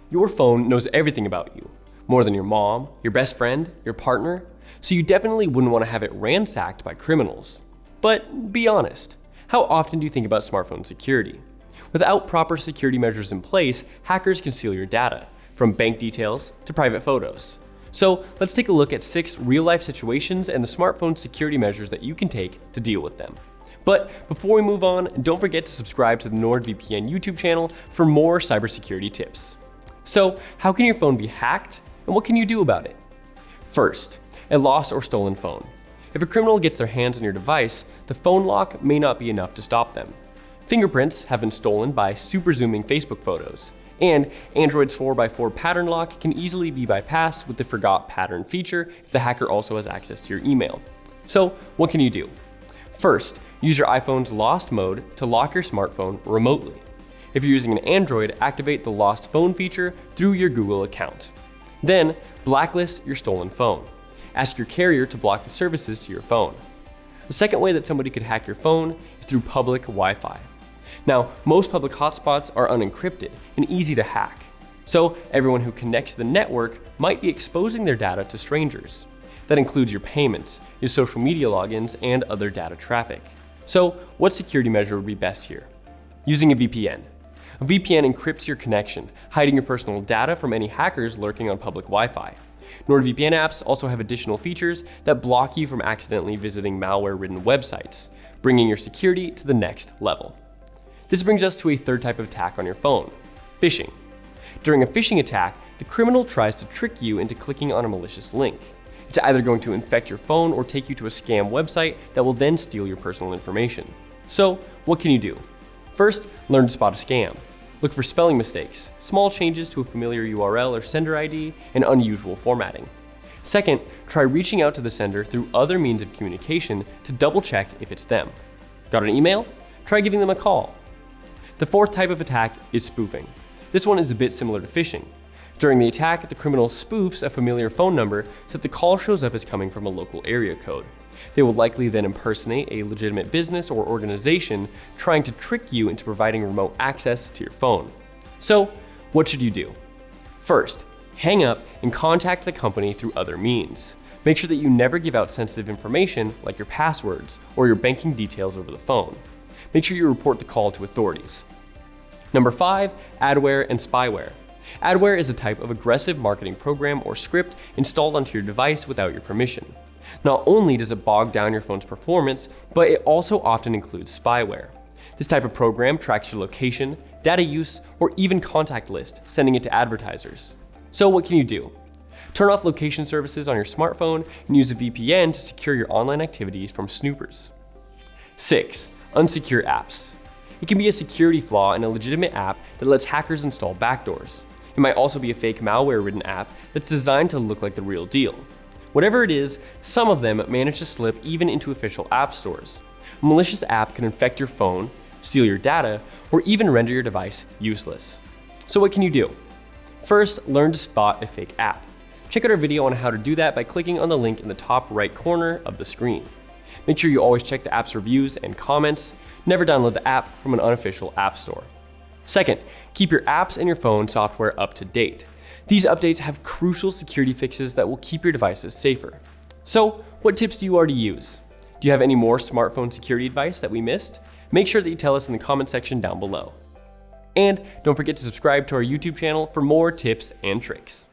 Your phone knows everything about you, more than your mom, your best friend, your partner, so you definitely wouldn't want to have it ransacked by criminals. But be honest, how often do you think about smartphone security? Without proper security measures in place, hackers can steal your data, from bank details to private photos. So let's take a look at 6 real-life situations and the smartphone security measures that you can take to deal with them. But before we move on, don't forget to subscribe to the NordVPN YouTube channel for more cybersecurity tips. So, how can your phone be hacked, and what can you do about it? First, a lost or stolen phone. If a criminal gets their hands on your device, the phone lock may not be enough to stop them. Fingerprints have been stolen by super zooming Facebook photos, and Android's 4x4 pattern lock can easily be bypassed with the forgot pattern feature if the hacker also has access to your email. So, what can you do? First, use your iPhone's lost mode to lock your smartphone remotely. If you're using an Android, activate the lost phone feature through your Google account. Then, blacklist your stolen phone. Ask your carrier to block the services to your phone. The second way that somebody could hack your phone is through public Wi-Fi. Now, most public hotspots are unencrypted and easy to hack, so everyone who connects to the network might be exposing their data to strangers. That includes your payments, your social media logins, and other data traffic. So, what security measure would be best here? Using a VPN. A VPN encrypts your connection, hiding your personal data from any hackers lurking on public Wi-Fi. NordVPN apps also have additional features that block you from accidentally visiting malware-ridden websites, bringing your security to the next level. This brings us to a third type of attack on your phone: phishing. During a phishing attack, the criminal tries to trick you into clicking on a malicious link. It's either going to infect your phone or take you to a scam website that will then steal your personal information. So, what can you do? First, learn to spot a scam. Look for spelling mistakes, small changes to a familiar URL or sender ID, and unusual formatting. Second, try reaching out to the sender through other means of communication to double check if it's them. Got an email? Try giving them a call. The fourth type of attack is spoofing. This one is a bit similar to phishing. During the attack, the criminal spoofs a familiar phone number so that the call shows up as coming from a local area code. They will likely then impersonate a legitimate business or organization trying to trick you into providing remote access to your phone. So, what should you do? First, hang up and contact the company through other means. Make sure that you never give out sensitive information like your passwords or your banking details over the phone. Make sure you report the call to authorities. Number 5, adware and spyware. Adware is a type of aggressive marketing program or script installed onto your device without your permission. Not only does it bog down your phone's performance, but it also often includes spyware. This type of program tracks your location, data use, or even contact list, sending it to advertisers. So what can you do? Turn off location services on your smartphone and use a VPN to secure your online activities from snoopers. 6. Unsecure apps. It can be a security flaw in a legitimate app that lets hackers install backdoors. It might also be a fake malware-ridden app that's designed to look like the real deal. Whatever it is, some of them manage to slip even into official app stores. A malicious app can infect your phone, steal your data, or even render your device useless. So what can you do? First, learn to spot a fake app. Check out our video on how to do that by clicking on the link in the top right corner of the screen. Make sure you always check the app's reviews and comments. Never download the app from an unofficial app store. Second, keep your apps and your phone software up to date. These updates have crucial security fixes that will keep your devices safer. So, what tips do you already use? Do you have any more smartphone security advice that we missed? Make sure that you tell us in the comment section down below. And don't forget to subscribe to our YouTube channel for more tips and tricks.